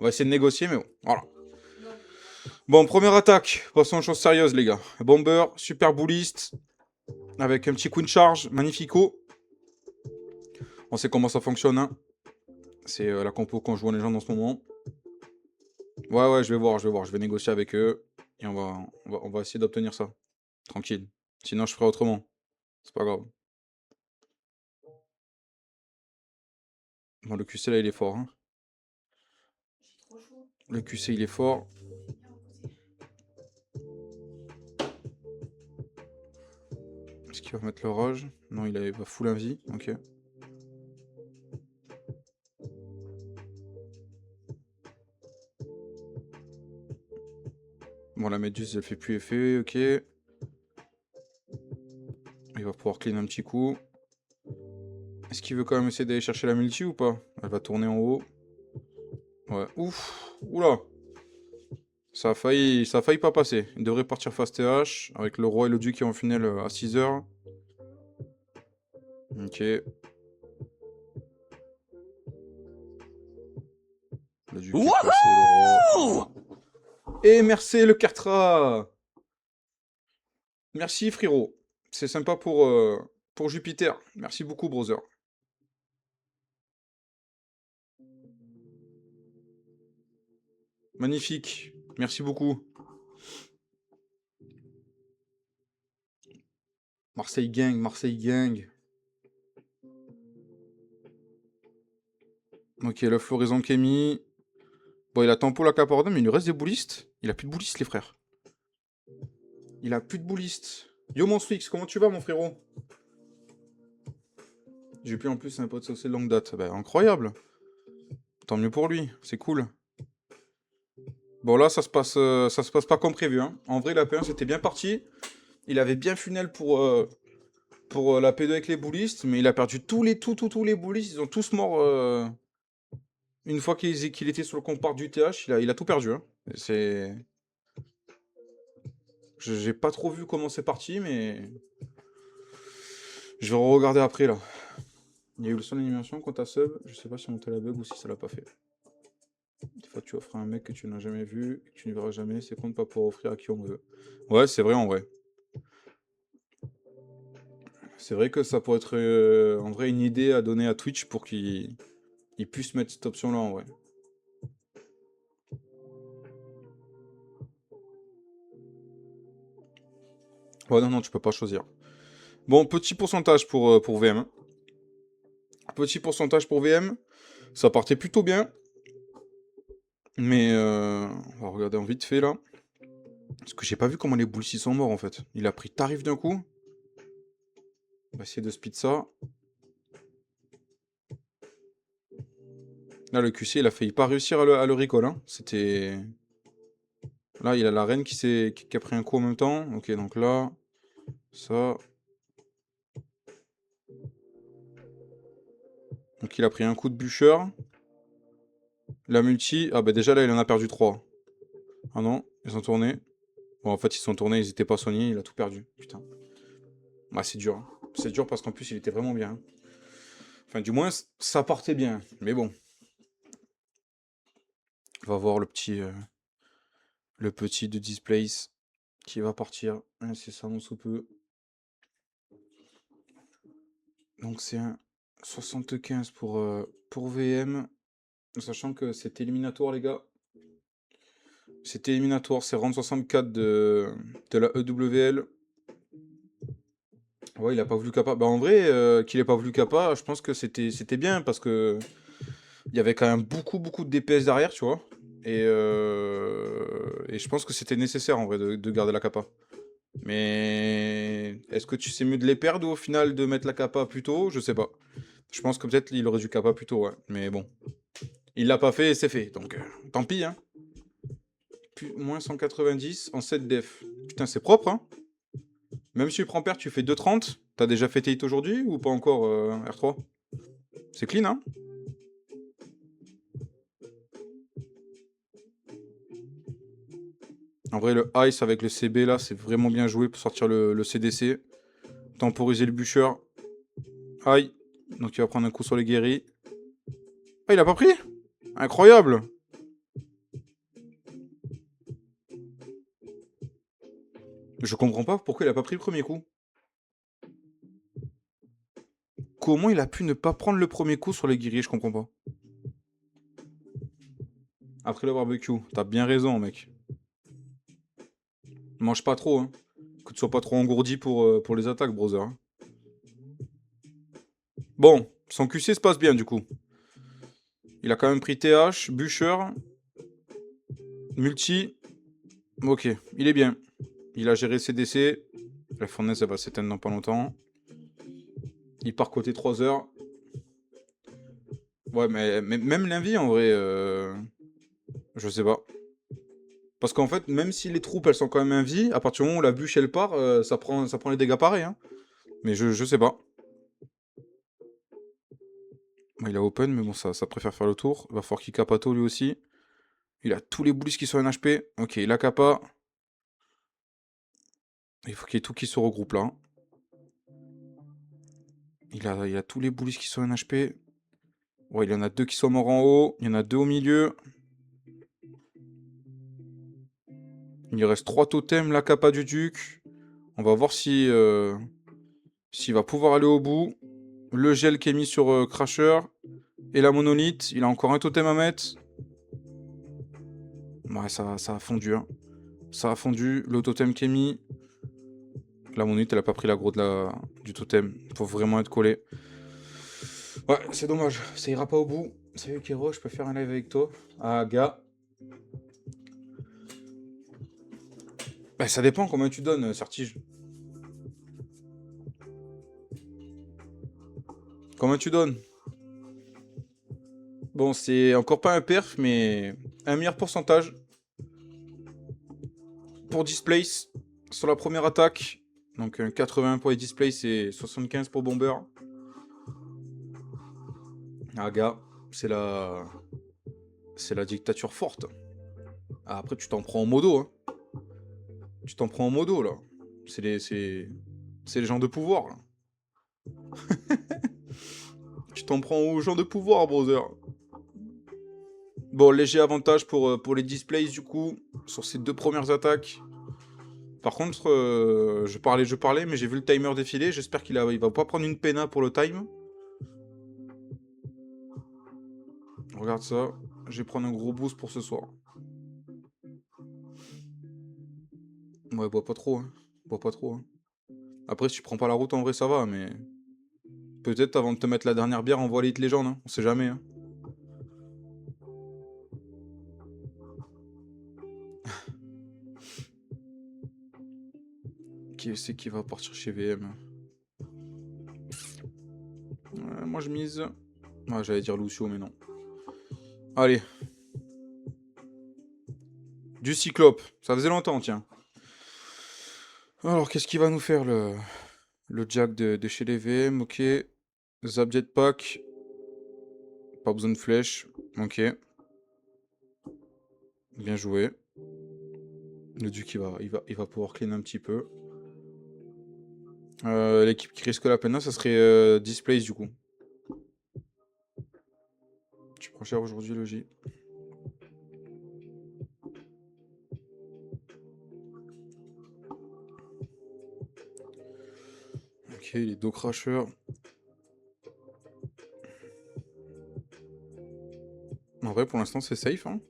On va essayer de négocier, mais bon, voilà. Bon, première attaque. Passons aux choses sérieuses, les gars. Bomber, super bullist, avec un petit queen charge, magnifico. On sait comment ça fonctionne, hein. C'est la compo qu'on joue en légende en ce moment. Ouais, je vais voir. Je vais négocier avec eux. Et on va essayer d'obtenir ça. Tranquille. Sinon, je ferai autrement. C'est pas grave. Bon, le QC, là, il est fort, hein. Le QC, il est fort. Est-ce qu'il va mettre le rage? Non, il va full vie. Ok. Bon, la méduse, elle fait plus effet. Ok. Il va pouvoir clean un petit coup. Est-ce qu'il veut quand même essayer d'aller chercher la multi ou pas? Elle va tourner en haut. Ouais. Ouf. Oula. Ça a failli pas passer. Il devrait partir fast TH avec le roi et le duc qui ont final à 6h. Ok. Le duc est passé, le roi. Et merci le Cartra. Merci frérot. C'est sympa pour Jupiter. Merci beaucoup, brother. Magnifique. Merci beaucoup. Marseille gang, Marseille gang. Ok, le floraison qui est mis. Bon, il a tempo la caporde, mais il lui reste des boulistes. Il a plus de boulistes, les frères. Il a plus de boulistes. Yo, mon Swix, comment tu vas, mon frérot? J'ai pu en plus un pote saucé de longue date. Bah, incroyable. Tant mieux pour lui, c'est cool. Bon, là, ça se passe pas comme prévu, hein. En vrai, la P1, c'était bien parti. Il avait bien funnel pour la P2 avec les boulistes, mais il a perdu tous les boulistes. Ils ont tous morts. Une fois qu'il était sur le compart du TH, il a tout perdu, hein. C'est... J'ai pas trop vu comment c'est parti, mais... Je vais regarder après, là. Il y a eu le son d'animation quand t'as sub. Je sais pas si on montait la bug ou si ça l'a pas fait. Des fois, tu offres à un mec que tu n'as jamais vu, que tu ne verras jamais, c'est compte pas pour offrir à qui on veut. Ouais, c'est vrai en vrai. C'est vrai que ça pourrait être en vrai une idée à donner à Twitch pour qu'ils puissent mettre cette option-là en vrai. Ouais, non, tu peux pas choisir. Bon, petit pourcentage pour VM, hein. Petit pourcentage pour VM. Ça partait plutôt bien. Mais on va regarder en vite fait là. Parce que j'ai pas vu comment les boules sont morts en fait. Il a pris tarif d'un coup. On va essayer de speed ça. Là, le QC, il a failli pas réussir à le recall, hein. C'était... Là, il a la reine qui a pris un coup en même temps. Ok, donc là, ça. Donc il a pris un coup de bûcheur. La multi, ah bah déjà là, il en a perdu 3. Ah non, ils ont tourné. Bon, en fait, ils sont tournés, ils étaient pas soignés, il a tout perdu. Putain. Ah, c'est dur, hein. C'est dur parce qu'en plus, il était vraiment bien, hein. Enfin, du moins, ça partait bien. Mais bon. On va voir le petit de Displace qui va partir incessamment sous peu. Donc c'est un 75 pour VM. Sachant que c'est éliminatoire, les gars. C'est éliminatoire, c'est round 64 de la EWL. Ouais, il a pas voulu Kappa. Bah en vrai, qu'il ait pas voulu Kappa, je pense que c'était bien parce que il y avait quand même beaucoup de DPS derrière, tu vois. Et je pense que c'était nécessaire en vrai de garder la Kappa. Mais est-ce que tu sais mieux de les perdre ou au final de mettre la Kappa plus tôt? Je sais pas. Je pense que peut-être il aurait dû Kappa plus tôt, ouais. Mais bon. Il l'a pas fait et c'est fait. Donc tant pis, hein. Moins 190 en 7 def. Putain, c'est propre, hein. Même si tu prends perte, tu fais 2,30. T'as déjà fait tes hits aujourd'hui ou pas encore, R3? C'est clean, hein. En vrai, le Ice avec le CB là, c'est vraiment bien joué pour sortir le CDC. Temporiser le bûcheur. Aïe. Donc il va prendre un coup sur les guéris. Ah, il a pas pris? Incroyable. Je comprends pas pourquoi il a pas pris le premier coup. Comment il a pu ne pas prendre le premier coup sur les guerriers, je comprends pas. Après le barbecue, t'as bien raison, mec. Mange pas trop, hein. Que tu sois pas trop engourdi pour les attaques, brother, hein. Bon, son QC se passe bien, du coup. Il a quand même pris TH, Bûcher, Multi. Ok, il est bien. Il a géré ses décès. La fournaise, elle va s'éteindre dans pas longtemps. Il part côté 3 heures. Ouais, mais même l'invie, en vrai, je sais pas. Parce qu'en fait, même si les troupes, elles sont quand même en vie, à partir du moment où la bûche, elle part, ça prend les dégâts pareils, hein. Mais je sais pas. Bon, il a open, mais bon, ça préfère faire le tour. Il va falloir qu'il capato lui aussi. Il a tous les boulis qui sont en HP. Ok, il a capa. Il faut qu'il y ait tout qui se regroupe là, hein. Il a tous les boulis qui sont en HP. Ouais, il y en a 2 qui sont morts en haut. Il y en a 2 au milieu. Il reste 3 totems, la capa du duc. On va voir si s'il va pouvoir aller au bout. Le gel qui est mis sur Crasher. Et la monolithe. Il a encore un totem à mettre. Ouais, ça a fondu, hein. Ça a fondu. Le totem qui est mis. La monolithe, elle a pas pris l'aggro du totem. Faut vraiment être collé. Ouais, c'est dommage. Ça ira pas au bout. Salut Kero, je peux faire un live avec toi. Ah, gars. Bah, ça dépend combien tu donnes, Certige. Combien tu donnes? Bon, c'est encore pas un perf, mais un meilleur pourcentage pour Displace sur la première attaque. Donc 80 pour les Displace et 75 pour Bomber. Ah, gars, c'est la... c'est la dictature forte. Ah, après, tu t'en prends en modo, hein. Tu t'en prends en modo, là. C'est les gens de pouvoir, là. Tu t'en prends aux gens de pouvoir, brother. Bon, léger avantage pour les displays, du coup, sur ces 2 premières attaques. Par contre, je parlais, mais j'ai vu le timer défiler. J'espère il va pas prendre une pena pour le time. Regarde ça. Je vais prendre un gros boost pour ce soir. Ouais, bois pas trop, hein. Bois pas trop, hein. Après, si tu prends pas la route, en vrai, ça va, mais... Peut-être avant de te mettre la dernière bière, envoie les légendes, hein. On sait jamais, hein. Qui c'est qui va partir chez VM? Moi, je mise... Ouais, j'allais dire Lucio, mais non. Allez. Du Cyclope. Ça faisait longtemps, tiens. Alors, qu'est-ce qu'il va nous faire, le Jack de chez les VM? Ok. Zap Jetpack. Pas besoin de flèche. Ok. Bien joué. Le Duc, il va pouvoir clean un petit peu. L'équipe qui risque la peine, ça serait Displace, du coup. Tu prends cher aujourd'hui, le J. Ok, les dos crashers. En vrai, pour l'instant, c'est safe, hein.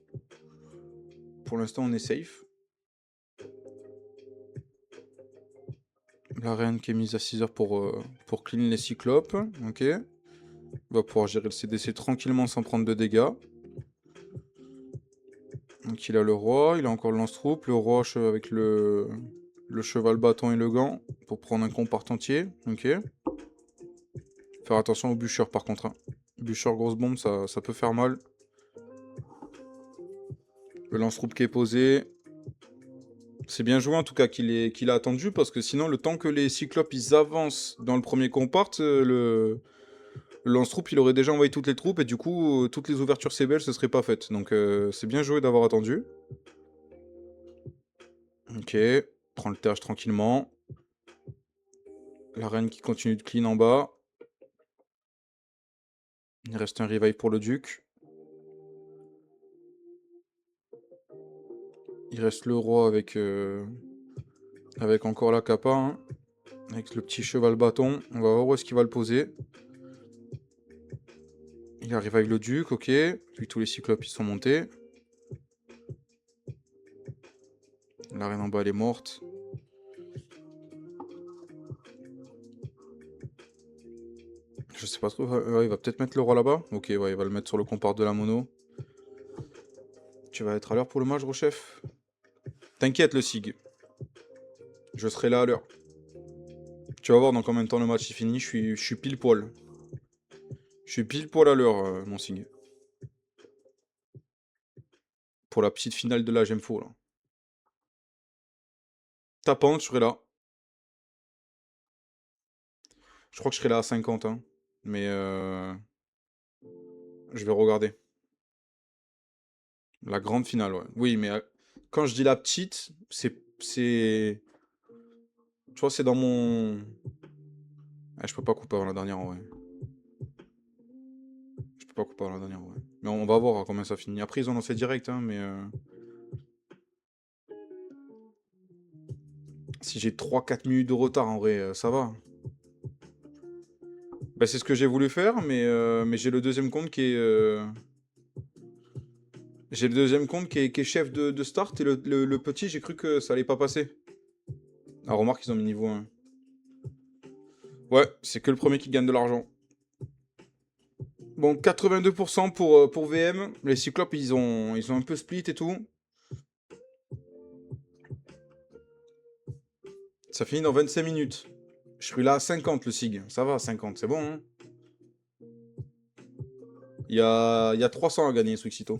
Pour l'instant, on est safe. La reine qui est mise à 6 heures pour clean les cyclopes. Ok. Il va pouvoir gérer le CDC tranquillement sans prendre de dégâts. Donc il a le roi, il a encore le lance-troupe, le roi avec le cheval bâton et le gant pour prendre un compart entier. Ok. Faire attention aux bûcheurs par contre, hein. Bûcheur grosse bombe, ça peut faire mal. Le lance-troupe qui est posé. C'est bien joué en tout cas qu'il a attendu parce que sinon le temps que les cyclopes ils avancent dans le premier compart, le lance-troupe il aurait déjà envoyé toutes les troupes et du coup toutes les ouvertures CBL se seraient pas faites. Donc c'est bien joué d'avoir attendu. Ok, prends le TH tranquillement. La reine qui continue de clean en bas. Il reste un revive pour le duc. Il reste le roi avec Avec encore la capa, hein. Avec le petit cheval bâton. On va voir où est-ce qu'il va le poser. Il arrive avec le duc, ok. Puis tous les cyclopes ils sont montés. La reine en bas elle est morte. Je sais pas trop. Ouais, il va peut-être mettre le roi là-bas. Ok, ouais, il va le mettre sur le compart de la mono. Tu vas être à l'heure pour le match, gros chef? T'inquiète, le SIG. Je serai là à l'heure. Tu vas voir dans combien de temps le match est fini. Je suis pile poil. Je suis pile poil à l'heure, mon SIG. Pour la petite finale de la GEMFO, là. Tapante, je serai là. Je crois que je serai là à 50, hein. Mais je vais regarder. La grande finale, ouais. Oui, mais quand je dis la petite, c'est... Tu vois, c'est dans mon... Ah, je peux pas couper avant la dernière, ouais. Je peux pas couper avant la dernière, ouais. Mais on va voir combien ça finit. Après, ils ont lancé direct, hein, mais... Si j'ai 3-4 minutes de retard, en vrai, ça va. Bah, c'est ce que j'ai voulu faire, mais j'ai le deuxième compte qui est... J'ai le deuxième compte qui est chef de start, et le petit, j'ai cru que ça allait pas passer. Ah, remarque, ils ont mis niveau 1. Ouais, c'est que le premier qui gagne de l'argent. Bon, 82% pour VM. Les Cyclopes, ils ont un peu split et tout. Ça finit dans 25 minutes. Je suis là à 50, le SIG. Ça va, 50, c'est bon, hein. Il y a 300 à gagner, Swixito.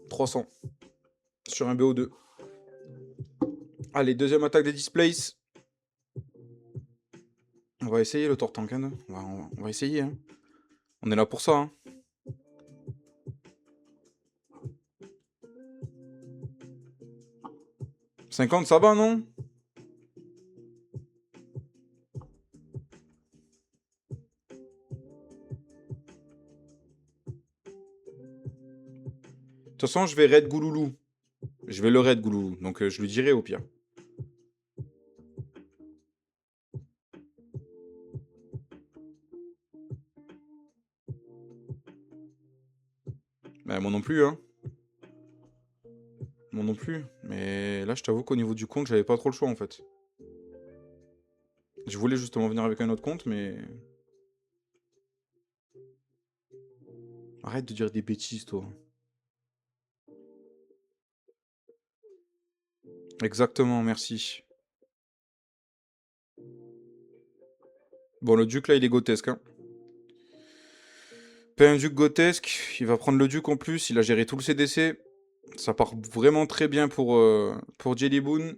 300. Sur un BO2. Allez, deuxième attaque des displays. On va essayer le Tortank, hein. On va essayer, hein. On est là pour ça, hein. 50, ça va, non? De toute façon, je vais raid Gouloulou. Je vais le raid Gouloulou, donc je lui dirai au pire. Bah, moi non plus, hein. Moi non plus. Mais là, je t'avoue qu'au niveau du compte, j'avais pas trop le choix, en fait. Je voulais justement venir avec un autre compte, mais... Arrête de dire des bêtises, toi. Exactement, merci. Bon, le duc, là, il est grotesque, hein. Pas un duc grotesque, il va prendre le duc en plus, il a géré tout le CDC. Ça part vraiment très bien pour Jellyboon.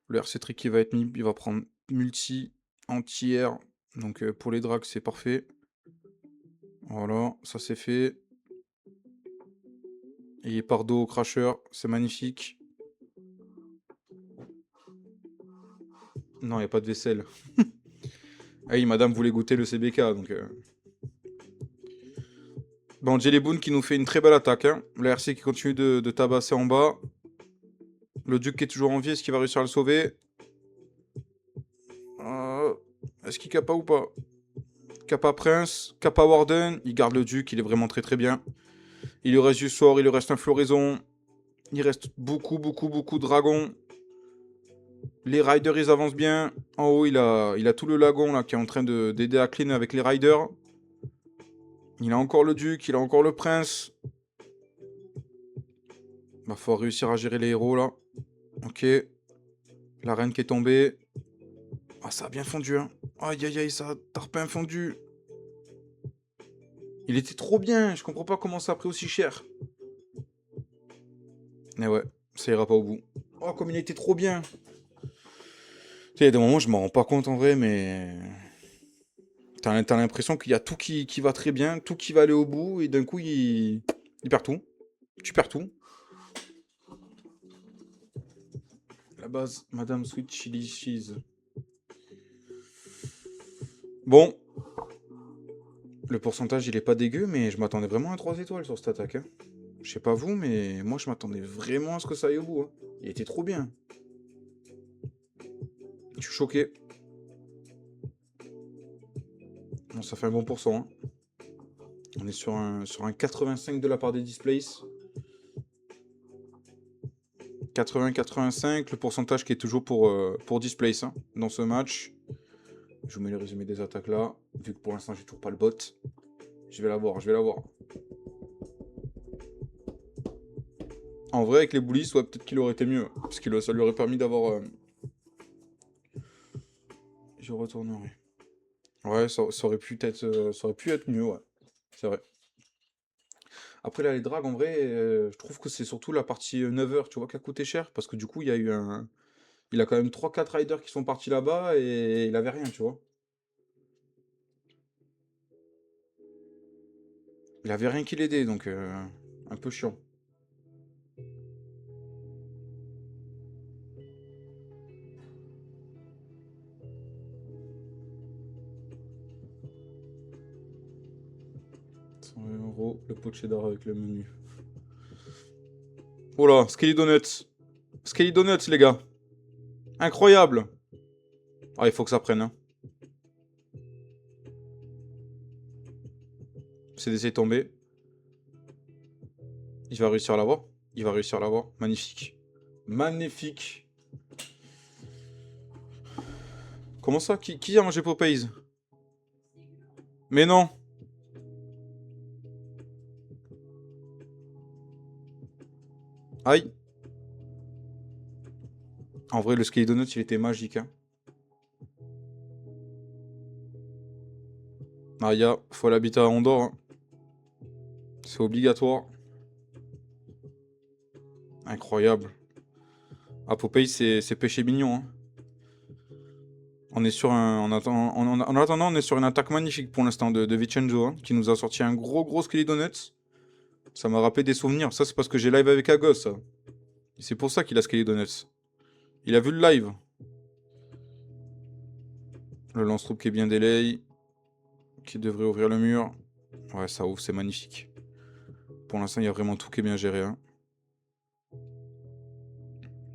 Le RC Trick qui va être mis, il va prendre multi, entière. Donc pour les drags, c'est parfait. Voilà, ça c'est fait. Et Pardo au Crasher, c'est magnifique. Non, il n'y a pas de vaisselle. Ah oui, madame voulait goûter le CBK, donc... Bon, Jellyboon qui nous fait une très belle attaque, hein. Le RC qui continue de tabasser en bas. Le Duc qui est toujours en vie, est-ce qu'il va réussir à le sauver? Est-ce qu'il capa ou pas? Kappa Prince, Kappa Warden, il garde le Duc, il est vraiment très très bien. Il lui reste du sort, il lui reste un floraison. Il reste beaucoup, beaucoup, beaucoup de dragons. Les riders, ils avancent bien. En haut, il a tout le lagon là qui est en train d'aider à clean avec les riders. Il a encore le duc, il a encore le prince. Va falloir réussir à gérer les héros là. Ok. La reine qui est tombée. Ah, ça a bien fondu, hein. Aïe, aïe, aïe, ça a tarpin fondu. Il était trop bien, je comprends pas comment ça a pris aussi cher. Mais ouais, ça ira pas au bout. Oh, comme il était trop bien. Tu sais, il y a des moments, je m'en rends pas compte en vrai, mais... T'as l'impression qu'il y a tout qui va très bien, tout qui va aller au bout, et d'un coup, il perd tout. Tu perds tout. La base, Madame Sweet Chili Cheese. Bon. Le pourcentage, il est pas dégueu, mais je m'attendais vraiment à 3 étoiles sur cette attaque, hein. Je sais pas vous, mais moi, je m'attendais vraiment à ce que ça aille au bout, hein. Il était trop bien. Je suis choqué. Bon, ça fait un bon pourcent, hein. On est sur un 85 de la part des Displays. 80-85, le pourcentage qui est toujours pour Displays, hein, dans ce match. Je vous mets le résumé des attaques là, vu que pour l'instant j'ai toujours pas le bot. Je vais l'avoir, je vais l'avoir. En vrai, avec les bullies, ouais, peut-être qu'il aurait été mieux. Parce que ça lui aurait permis d'avoir... Je retournerai. Ouais, ça aurait pu être, ça aurait pu être mieux, ouais. C'est vrai. Après là, les drags, en vrai, je trouve que c'est surtout la partie 9h, tu vois, qui a coûté cher. Parce que du coup, il y a eu un... Il a quand même 3-4 riders qui sont partis là-bas et il avait rien, tu vois. Il avait rien qui l'aidait, donc un peu chiant. €100, le pot de cheddar avec le menu. Oh là, Skelly Donuts. Skelly Donuts, les gars. Incroyable. Ah, il faut que ça prenne, hein. CDC est tombé. Il va réussir à l'avoir. Il va réussir à l'avoir. Magnifique. Magnifique. Comment ça? Qui a mangé Popeyes? Mais non. Aïe. En vrai, le Skelly Donuts, il était magique, hein. Aïe, faut l'habiter à Andorre, hein. C'est obligatoire. Incroyable. Ah, Popeyes, c'est péché mignon, hein. On est sur un... En attendant, on est sur une attaque magnifique pour l'instant de Vincenzo, hein, qui nous a sorti un gros Skelly Donuts. Ça m'a rappelé des souvenirs. Ça, c'est parce que j'ai live avec Agos, ça. Et c'est pour ça qu'il a Skelly Donuts. Il a vu le live. Le lance-troupe qui est bien délai. Qui devrait ouvrir le mur. Ouais, ça ouvre, c'est magnifique. Pour l'instant, il y a vraiment tout qui est bien géré, hein.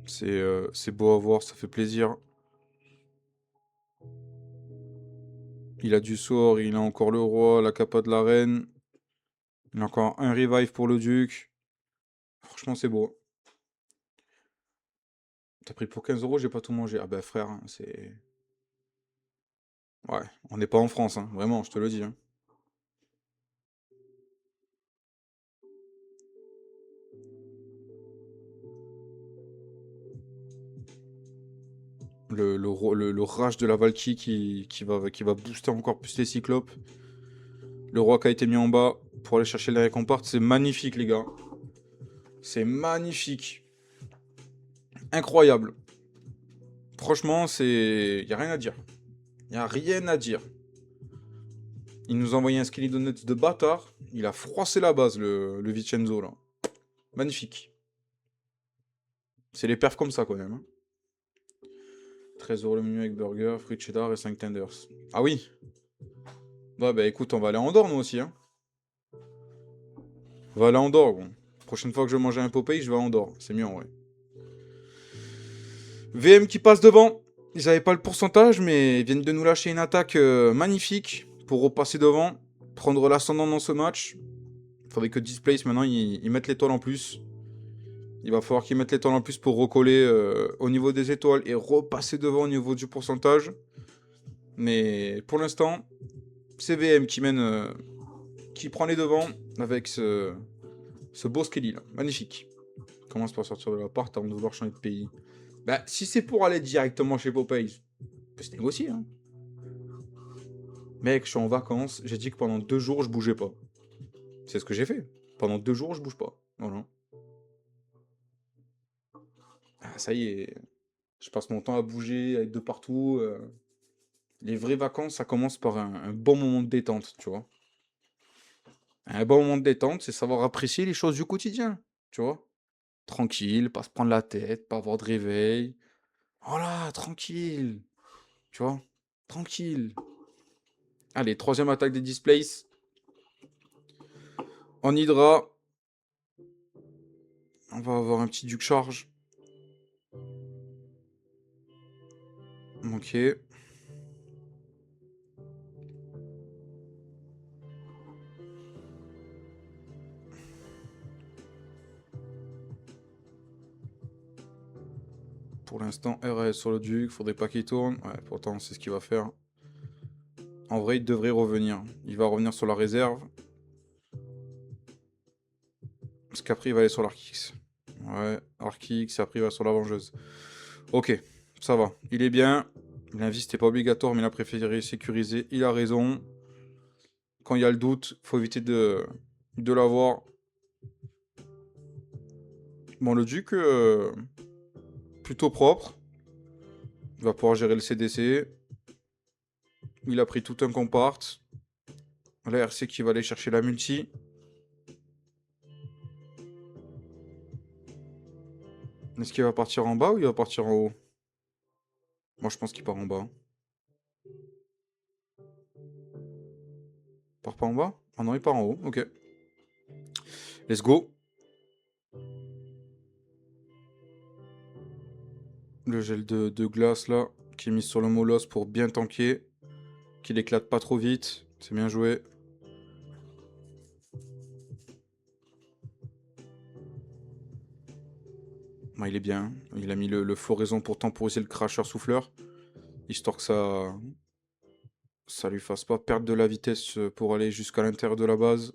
C'est beau à voir, ça fait plaisir. Il a du sort, il a encore le roi, la capa de la reine. Il a encore un revive pour le duc. Franchement, c'est beau. T'as pris pour 15 €, j'ai pas tout mangé. Ah bah frère, hein, c'est... Ouais, on n'est pas en France, hein. Vraiment, je te le dis, hein. Le rage de la Valkyrie qui va booster encore plus les cyclopes. Le roi qui a été mis en bas pour aller chercher les récompenses. C'est magnifique, les gars. C'est magnifique. Incroyable. Franchement, c'est... Y a rien à dire. Y a rien à dire. Il nous a envoyé un Skelly Donuts de bâtard. Il a froissé la base, le Vincenzo, là. Magnifique. C'est les perfs comme ça, quand même, hein. 13 € le menu avec burger, frites cheddar et 5 tenders. Ah oui. Ouais, bah écoute, on va aller en Andorre, nous aussi, hein. On va aller en Andorre, bon. Prochaine fois que je vais manger un Popeye, je vais à Andorre. C'est mieux, en vrai. VM qui passe devant. Ils n'avaient pas le pourcentage, mais ils viennent de nous lâcher une attaque magnifique pour repasser devant, prendre l'ascendant dans ce match. Il faudrait que Displace, maintenant, ils mettent l'étoile en plus. Il va falloir qu'ils mettent l'étoile en plus pour recoller au niveau des étoiles et repasser devant au niveau du pourcentage. Mais pour l'instant, c'est VM qui mène, qui prend les devants avec ce beau Skelly là. Magnifique. Commence par sortir de l'appart avant de vouloir changer de pays. Bah, si c'est pour aller directement chez Popeyes, on peut se négocier, hein. Mec, je suis en vacances, j'ai dit que pendant 2 jours, je bougeais pas. C'est ce que j'ai fait. Pendant 2 jours, je bouge pas. Voilà. Ah, ça y est. Je passe mon temps à bouger, à être de partout. Les vraies vacances, ça commence par un bon moment de détente, tu vois. Un bon moment de détente, c'est savoir apprécier les choses du quotidien, tu vois. Tranquille, pas se prendre la tête, pas avoir de réveil. Voilà, tranquille, tu vois. Tranquille. Allez, troisième attaque des Displays. En Hydra. On va avoir un petit duc charge. Ok. Pour l'instant, RS sur le duc. Faudrait pas qu'il tourne. Ouais, pourtant, c'est ce qu'il va faire. En vrai, il devrait revenir. Il va revenir sur la réserve. Parce qu'après, il va aller sur l'Arc-X. Ouais, Arc-X, après, il va sur la Vengeuse. Ok, ça va. Il est bien. L'invie, c'était pas obligatoire, mais il a préféré sécuriser. Il a raison. Quand il y a le doute, faut éviter de l'avoir. Bon, le duc, plutôt propre. Il va pouvoir gérer le CDC. Il a pris tout un compart. La RC qui va aller chercher la multi. Est-ce qu'il va partir en bas ou il va partir en haut? Moi, je pense qu'il part en bas. Il part pas en bas? Ah non, il part en haut. Ok. Let's go. Le gel de glace, là, qui est mis sur le molosse pour bien tanker. Qu'il éclate pas trop vite. C'est bien joué. Bah, il est bien. Il a mis le floraison pour temporiser le cracheur souffleur. Histoire que ça lui fasse pas perdre de la vitesse pour aller jusqu'à l'intérieur de la base.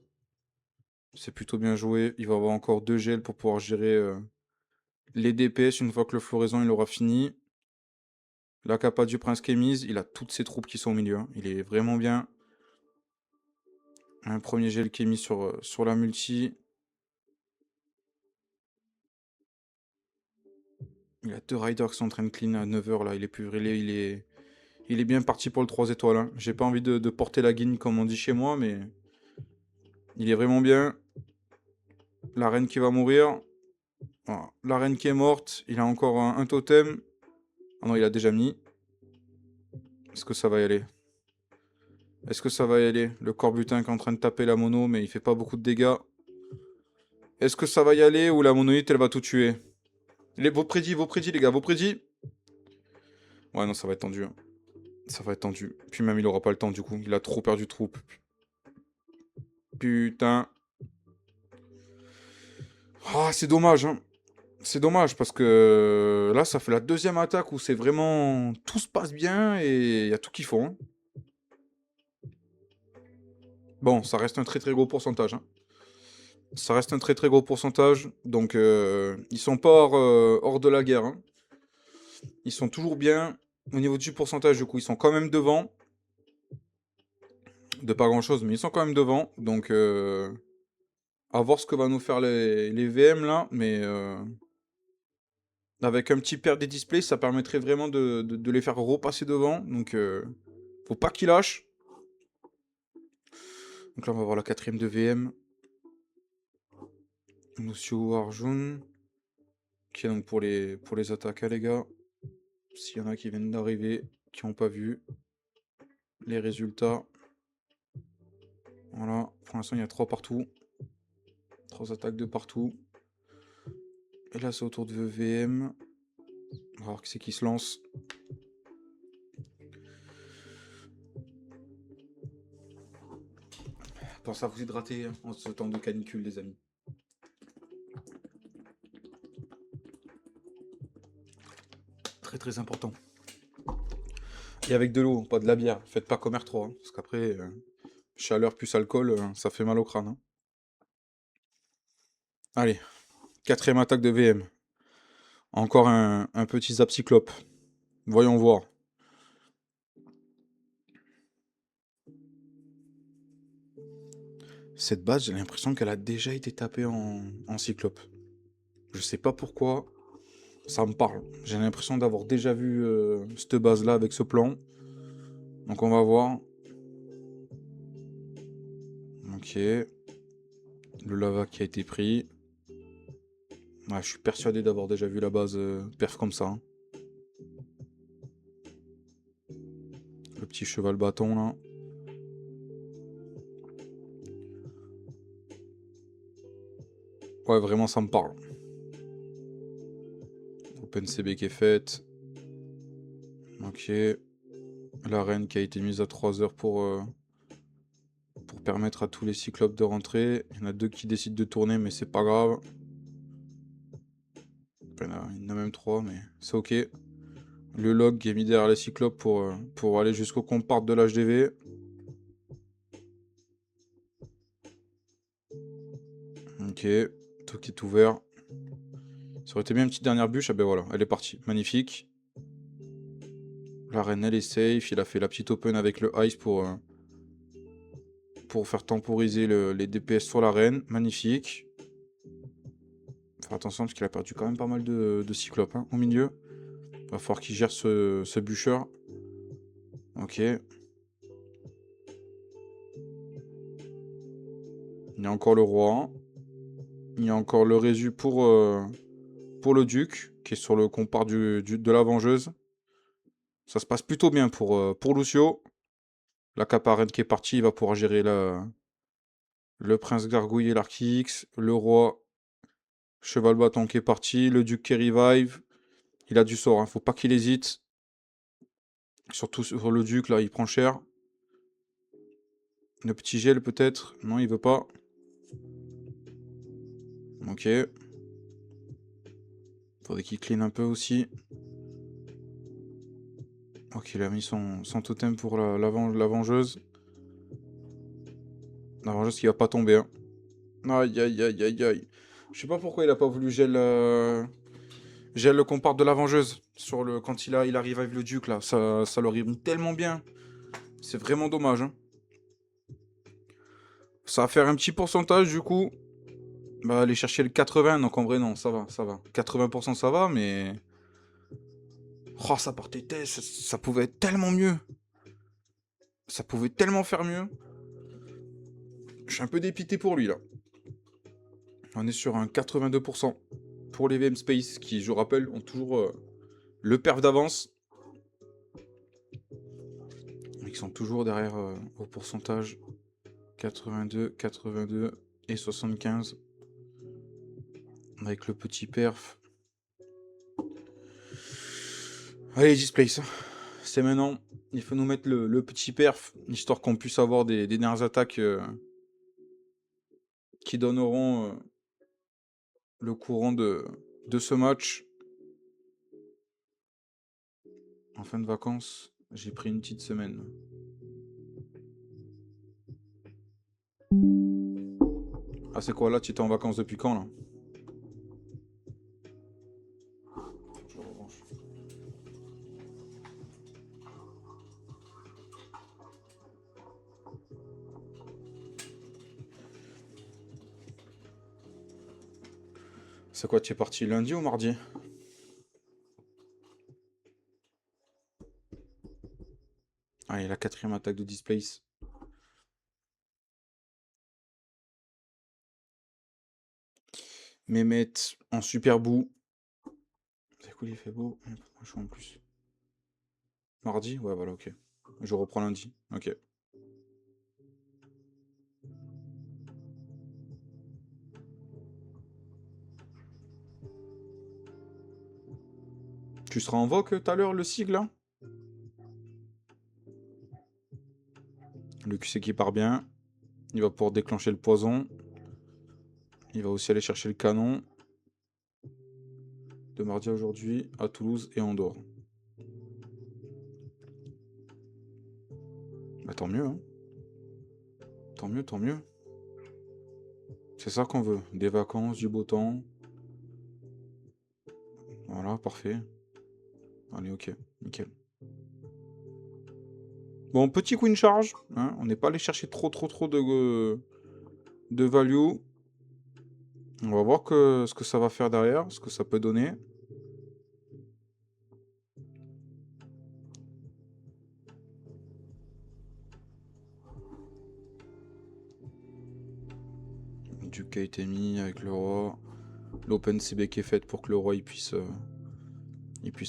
C'est plutôt bien joué. Il va avoir encore 2 gels pour pouvoir gérer les DPS une fois que le floraison il aura fini. La capa du prince qui est mise. Il a toutes ses troupes qui sont au milieu, hein. Il est vraiment bien. Un premier gel qui est mis sur la multi. Il a 2 riders qui sont en train de clean à 9h là. Il est plus il est bien parti pour le 3 étoiles, hein. J'ai pas envie de porter la guigne comme on dit chez moi, mais il est vraiment bien. La reine qui va mourir. Voilà. La reine qui est morte. Il a encore un totem. Ah non, il a déjà mis. Est-ce que ça va y aller? Est-ce que ça va y aller? Le corbutin qui est en train de taper la mono, mais il fait pas beaucoup de dégâts. Est-ce que ça va y aller ou la monoïte elle va tout tuer? Vos prédits, les gars, vos prédits. Ouais, non, ça va être tendu, hein. Ça va être tendu. Puis même, il aura pas le temps du coup. Il a trop perdu de troupes. Putain. Ah, c'est dommage, hein. C'est dommage parce que là, ça fait la deuxième attaque où c'est vraiment... Tout se passe bien et il y a tout qu'il faut, hein. Bon, ça reste un très très gros pourcentage, hein. Ça reste un très très gros pourcentage. Donc, ils sont pas hors de la guerre, hein. Ils sont toujours bien. Au niveau du pourcentage, du coup, ils sont quand même devant. De pas grand chose, mais ils sont quand même devant. Donc, à voir ce que va nous faire les VM là. Mais avec un petit pair des displays, ça permettrait vraiment de les faire repasser devant. Donc, faut pas qu'ils lâchent. Donc là, on va voir la 4ème de VM. Lucio Arjun. Qui est donc pour les attaques, les gars. S'il y en a qui viennent d'arriver, qui n'ont pas vu les résultats. Voilà, pour l'instant il y a 3 partout. 3 attaques de partout. Et là c'est au tour de VM. On va voir qui c'est qui se lance. Pensez à vous hydrater en ce temps de canicule, les amis. Très très important. Et avec de l'eau, pas de la bière. Faites pas comme R3, hein, parce qu'après, chaleur plus alcool, ça fait mal au crâne, hein. Allez, 4ème attaque de VM. Encore un petit Zapcyclope. Voyons voir. Cette base, j'ai l'impression qu'elle a déjà été tapée en Cyclope. Je sais pas pourquoi, ça me parle. J'ai l'impression d'avoir déjà vu cette base-là avec ce plan. Donc on va voir. Ok. Le lava qui a été pris. Ouais, je suis persuadé d'avoir déjà vu la base perf comme ça, hein. Le petit cheval bâton là. Ouais, vraiment ça me parle. OpenCB qui est faite. Ok. L'arène qui a été mise à 3 heures pour permettre à tous les cyclopes de rentrer. Il y en a 2 qui décident de tourner, mais c'est pas grave. Enfin, il y en a même 3, mais c'est ok. Le log qui est mis derrière les cyclopes pour aller jusqu'au compart de l'HDV. Ok, tout qui est ouvert. Ça aurait été bien une petite dernière bûche. Ah ben voilà, elle est partie. Magnifique. L'arène, elle est safe. Il a fait la petite open avec le ice pour faire temporiser les DPS sur l'arène. Magnifique. Faire attention parce qu'il a perdu quand même pas mal de cyclopes hein, au milieu. Va falloir qu'il gère ce bûcheur. Ok. Il y a encore le roi. Il y a encore le résu pour le duc, qui est sur le compart de la vengeuse. Ça se passe plutôt bien pour Lucio. La caparenne qui est partie, il va pouvoir gérer le prince gargouille et l'arc-X. Le roi cheval bâton qui est parti. Le duc qui revive. Il a du sort, hein. Faut pas qu'il hésite. Surtout sur le duc, là, il prend cher. Le petit gel peut-être. Non, il veut pas. Ok. Faudrait qu'il clean un peu aussi. Ok, il a mis son totem pour la vengeuse. La vengeuse qui va pas tomber. Hein. Aïe, aïe, aïe, aïe, aïe. Je sais pas pourquoi il a pas voulu gel le compart de la vengeuse. Quand il arrive avec le duc, là. Ça leur rime tellement bien. C'est vraiment dommage. Hein. Ça va faire un petit pourcentage, du coup. Bah, aller chercher le 80. Donc, en vrai, non, ça va, ça va. 80%, ça va, mais... Oh, ça partait ça pouvait être tellement mieux. Ça pouvait tellement faire mieux. Je suis un peu dépité pour lui, là. On est sur un 82% pour les VM Space, qui, je rappelle, ont toujours le perf d'avance. Ils sont toujours derrière au pourcentage. 82, 82 et 75. Avec le petit perf. Allez, Displace. C'est maintenant. Il faut nous mettre le petit perf, histoire qu'on puisse avoir des dernières attaques qui donneront le courant de ce match. En fin de vacances, j'ai pris une petite semaine. Ah, c'est quoi là? Tu étais en vacances depuis quand là? C'est quoi? Tu es parti lundi ou mardi? Ah, et la 4ème attaque de Displace. Mehmet en super bout. C'est cool, il fait beau. Je suis en plus. Mardi? Ouais, voilà, ok. Je reprends lundi. Ok. Tu seras en vogue tout à l'heure, le sigle, là? Le QC qui part bien. Il va pouvoir déclencher le poison. Il va aussi aller chercher le canon. De mardi à aujourd'hui, à Toulouse et en dehors. Bah tant mieux, hein. Tant mieux, tant mieux. C'est ça qu'on veut. Des vacances, du beau temps. Voilà, parfait. Allez, ok, nickel. Bon, petit queen charge. Hein, on n'est pas allé chercher trop de value. On va voir ce que ça va faire derrière, ce que ça peut donner. Du qui a été mis avec le roi. L'open CB qui est faite pour que le roi il puisse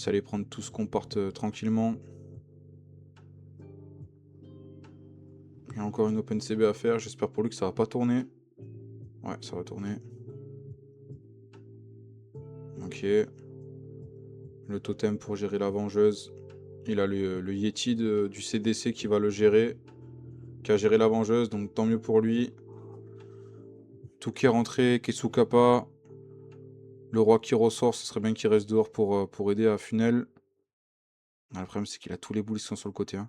aller prendre tout ce qu'on porte tranquillement. Il y a encore une open CB à faire. J'espère pour lui que ça va pas tourner. Ouais, ça va tourner. Ok. Le totem pour gérer la vengeuse. Il a le Yeti du CDC qui va le gérer. Qui a géré la vengeuse, donc tant mieux pour lui. Tout qui est rentré, Ketsukapa. Le roi qui ressort, ce serait bien qu'il reste dehors pour aider à Funel. Ah, le problème, c'est qu'il a tous les boules qui sont sur le côté. Hein.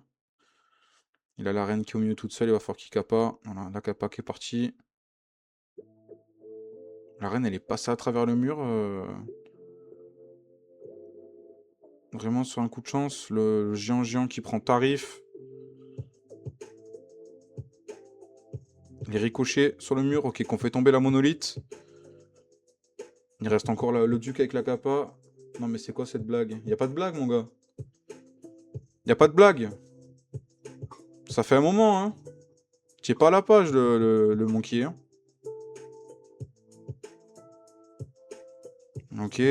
Il a la reine qui est au milieu toute seule, il va falloir qu'il kappa. Voilà, la kappa qui est partie. La reine, elle est passée à travers le mur. Vraiment sur un coup de chance. Le géant qui prend tarif. Les ricochets sur le mur, ok, qu'on fait tomber la monolithe. Il reste encore le duc avec la kappa. Non mais c'est quoi cette blague? Y a pas de blague mon gars. Y a pas de blague. Ça fait un moment hein. Tu es pas à la page le monkey hein. Ok.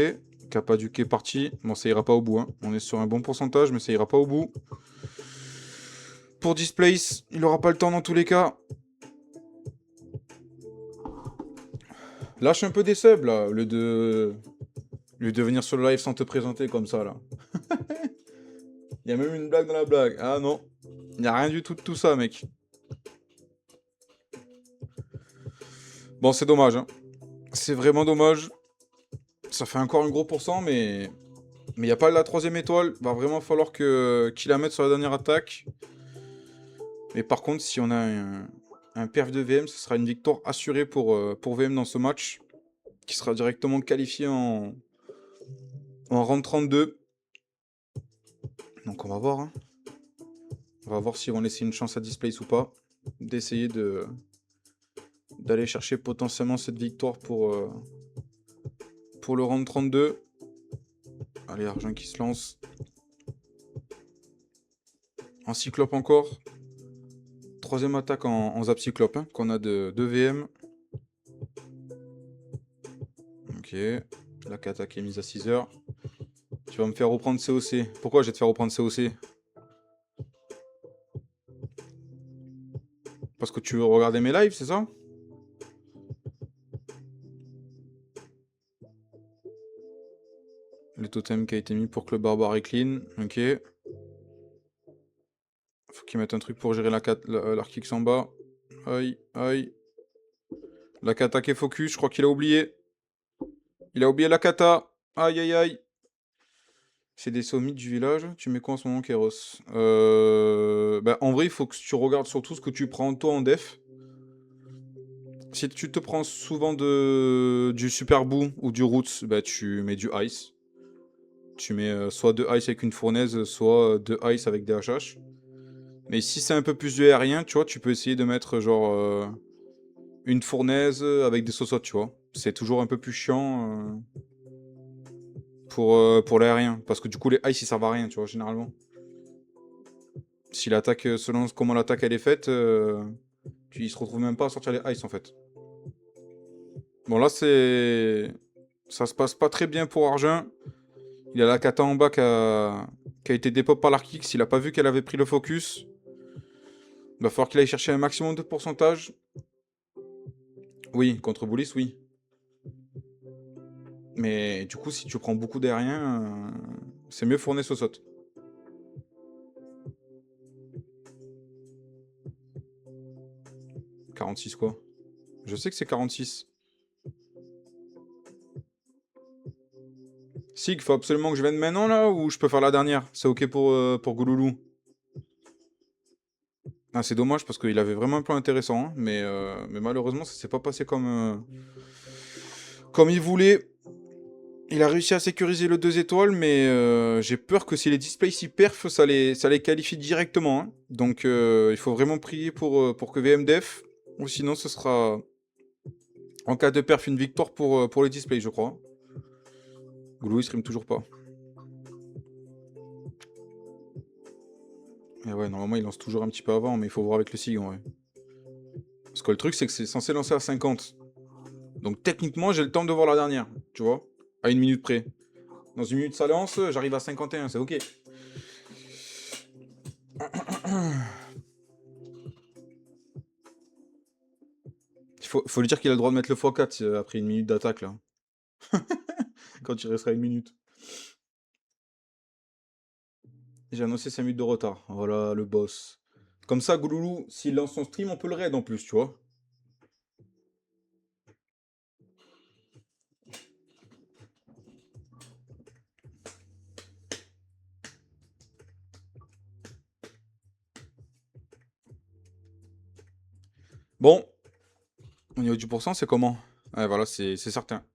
Kappa duc est parti. Bon ça ira pas au bout hein. On est sur un bon pourcentage mais ça ira pas au bout. Pour Displace, il aura pas le temps dans tous les cas. Lâche un peu des subs là, au lieu de venir sur le live sans te présenter comme ça là. Il y a même une blague dans la blague. Ah non. Il n'y a rien du tout de tout ça mec. Bon c'est dommage hein. C'est vraiment dommage. Ça fait encore un gros pourcent mais il n'y a pas la troisième étoile. Va vraiment falloir qu'il la mette sur la dernière attaque. Mais par contre si on a un perf de VM, ce sera une victoire assurée pour VM dans ce match. Qui sera directement qualifié en round 32. Donc on va voir. Hein. On va voir s'ils vont laisser une chance à Displace ou pas. D'essayer d'aller chercher potentiellement cette victoire pour le round 32. Allez, Argent qui se lance. En Cyclope encore. Troisième attaque en Zap Cyclope hein, qu'on a de VM. Ok. La kata qui est mise à 6 heures. Tu vas me faire reprendre COC. Pourquoi je vais te faire reprendre COC? Parce que tu veux regarder mes lives, c'est ça? Le totem qui a été mis pour que le barbare est clean. Ok. Faut qu'il mette un truc pour gérer l'arc en bas. Aïe, aïe. La kata qui est focus, je crois qu'il a oublié. Il a oublié la kata. Aïe, aïe, aïe. C'est des sommets du village. Tu mets quoi en ce moment, Kéros? Bah, en vrai, il faut que tu regardes surtout ce que tu prends toi en def. Si tu te prends souvent du super bout ou du roots, bah tu mets du ice. Tu mets soit de ice avec une fournaise, soit de ice avec des HH. Mais si c'est un peu plus du aérien, tu vois, tu peux essayer de mettre genre une fournaise avec des saucettes, tu vois. C'est toujours un peu plus chiant pour l'aérien. Parce que du coup, les ice, ils servent à rien, tu vois, généralement. Si l'attaque, selon comment l'attaque elle est faite, il se retrouve même pas à sortir les ice, en fait. Bon, là, ça se passe pas très bien pour Argent. Il a la kata en bas qui a été dépop par l'Arkix. Il a pas vu qu'elle avait pris le focus. Il va falloir qu'il aille chercher un maximum de pourcentage. Oui, contre Boulis, oui. Mais du coup, si tu prends beaucoup d'aérien, c'est mieux fourner ce saute. « 46 quoi? Je sais que c'est 46. Sig, faut absolument que je vienne maintenant là ou je peux faire la dernière? C'est ok pour Gouloulou. Ah, c'est dommage parce qu'il avait vraiment un plan intéressant, hein, mais malheureusement ça s'est pas passé comme il voulait. Il a réussi à sécuriser le 2 étoiles, mais j'ai peur que si les displays s'y perfent, ça les qualifie directement. Hein. Donc il faut vraiment prier pour que VMDF, ou sinon ce sera en cas de perf une victoire pour les displays, je crois. Goulou il stream toujours pas. Et ouais, normalement il lance toujours un petit peu avant, mais il faut voir avec le SIG en vrai. Parce que le truc c'est que c'est censé lancer à 50. Donc techniquement j'ai le temps de voir la dernière, tu vois, à 1 minute près. Dans 1 minute ça lance, j'arrive à 51, c'est ok. Faut lui dire qu'il a le droit de mettre le x4 après 1 minute d'attaque là. Quand il restera 1 minute. J'ai annoncé 5 minutes de retard. Voilà, le boss. Comme ça, Gouloulou, s'il lance son stream, on peut le raid en plus, tu vois. Bon, au niveau du pourcent, c'est comment? Ouais, voilà, c'est certain.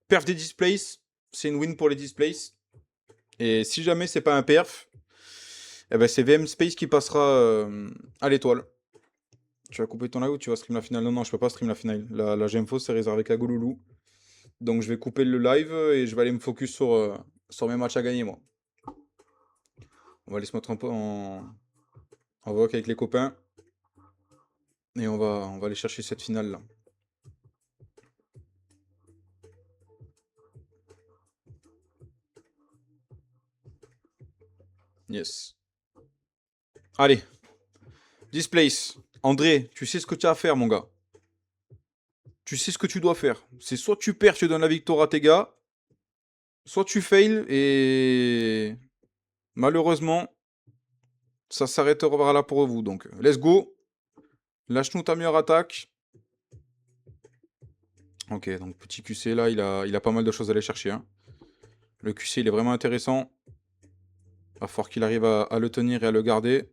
Perf des displays, c'est une win pour les displays. Et si jamais c'est pas un perf, eh ben c'est VM Space qui passera à l'étoile. Tu vas couper ton live ou tu vas stream la finale? Non, non, je peux pas stream la finale. La GMFO, c'est réservé qu'à Gouloulou. Donc je vais couper le live et je vais aller me focus sur mes matchs à gagner, moi. On va aller se mettre un peu en voc avec les copains. Et on va aller chercher cette finale là. Yes. Allez. Displace. André, tu sais ce que tu as à faire, mon gars. Tu sais ce que tu dois faire. C'est soit tu perds, tu donnes la victoire à tes gars, soit tu fails et malheureusement, ça s'arrêtera là pour vous. Donc, let's go. Lâche-nous ta meilleure attaque. Ok, donc petit QC là, il a pas mal de choses à aller chercher, hein. Le QC, il est vraiment intéressant. Va falloir qu'il arrive à le tenir et à le garder.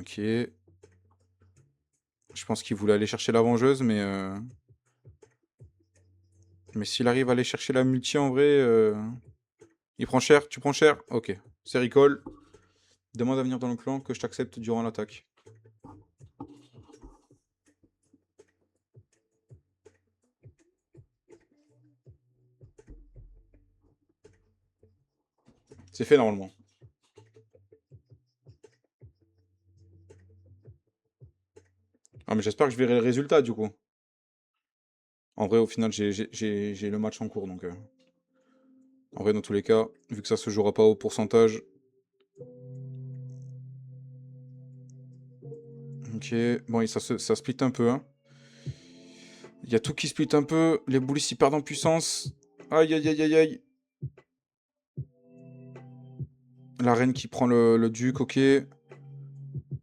Ok. Je pense qu'il voulait aller chercher la vengeuse, mais s'il arrive à aller chercher la multi en vrai, il prend cher. Tu prends cher? Ok. C'est recall. Demande à venir dans le clan que je t'accepte durant l'attaque. C'est fait normalement. Ah, mais j'espère que je verrai le résultat du coup. En vrai, au final, j'ai le match en cours, donc... En vrai, dans tous les cas, vu que ça se jouera pas au pourcentage... Ok, bon, et ça split un peu, hein. Il y a tout qui split un peu, les bullies ils perdent en puissance. Aïe, aïe, aïe, aïe, aïe. La reine qui prend le duc, ok.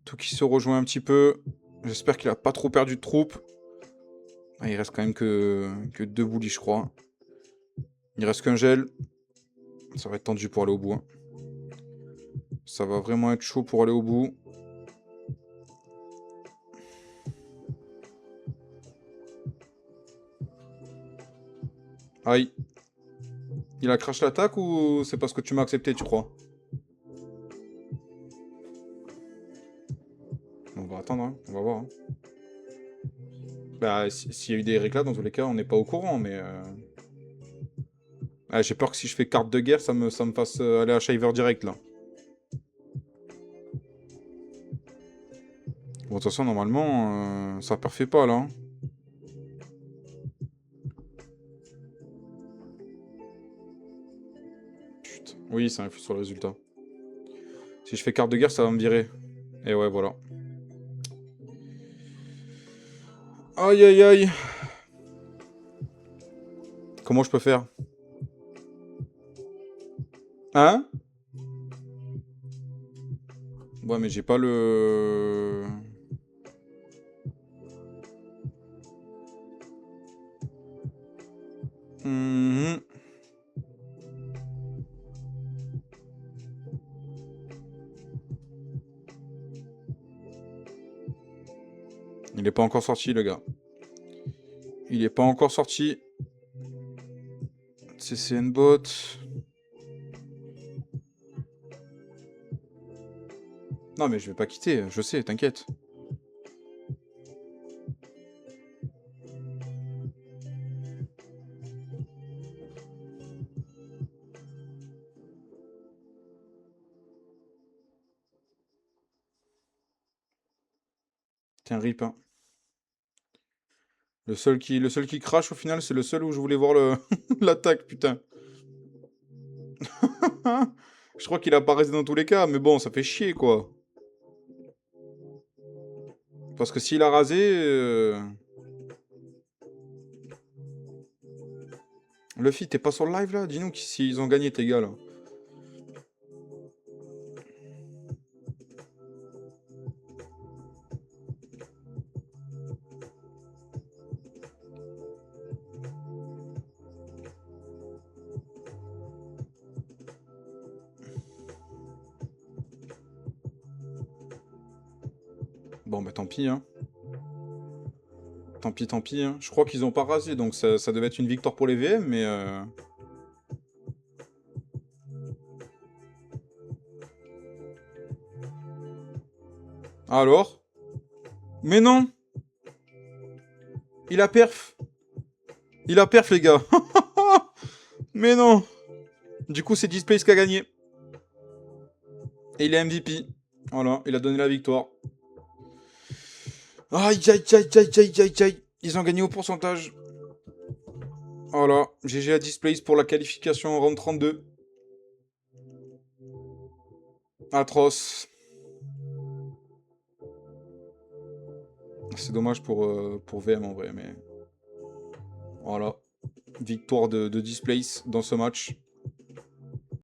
Tout qui se rejoint un petit peu. J'espère qu'il a pas trop perdu de troupes. Ah, il reste quand même que 2 bullies, je crois. Il reste qu'un gel. Ça va être tendu pour aller au bout, hein. Ça va vraiment être chaud pour aller au bout. Aïe. Il a crash l'attaque ou c'est parce que tu m'as accepté, tu crois? On va attendre, hein. On va voir, hein. Bah, s'il y a eu des réclats, dans tous les cas, on n'est pas au courant, mais... Ah, j'ai peur que si je fais carte de guerre, ça me fasse aller à Shiver direct, là. Bon, de toute façon, normalement, ça parfait pas, là, hein. Chut. Oui, ça influe sur le résultat. Si je fais carte de guerre, ça va me virer. Et ouais, voilà. Aïe, aïe, aïe. Comment je peux faire? Hein? Ouais, mais j'ai pas le... Mhm. Il est pas encore sorti, le gars. Il est pas encore sorti. CCN bot. Non, mais je vais pas quitter, je sais, t'inquiète. T'es un rip, hein. Le seul qui crache au final, c'est le seul où je voulais voir l'attaque, putain. Je crois qu'il a pas resté dans tous les cas, mais bon, ça fait chier, quoi. Parce que s'il a rasé... Luffy, t'es pas sur le live, là? Dis-nous s'ils ont gagné, tes gars, là. Bon, bah tant pis, hein. Tant pis, tant pis. Hein. Je crois qu'ils ont pas rasé, donc ça devait être une victoire pour les VM, mais... Alors? Mais non! Il a perf! Il a perf, les gars! Mais non! Du coup, c'est Displace qui a gagné. Et il est MVP. Voilà, il a donné la victoire. Aïe, aïe, aïe, aïe, aïe, aïe, aïe. Ils ont gagné au pourcentage. Voilà, GG à Displace pour la qualification en round 32. Atroce. C'est dommage pour VM en vrai, mais... Voilà. Victoire de Displace dans ce match.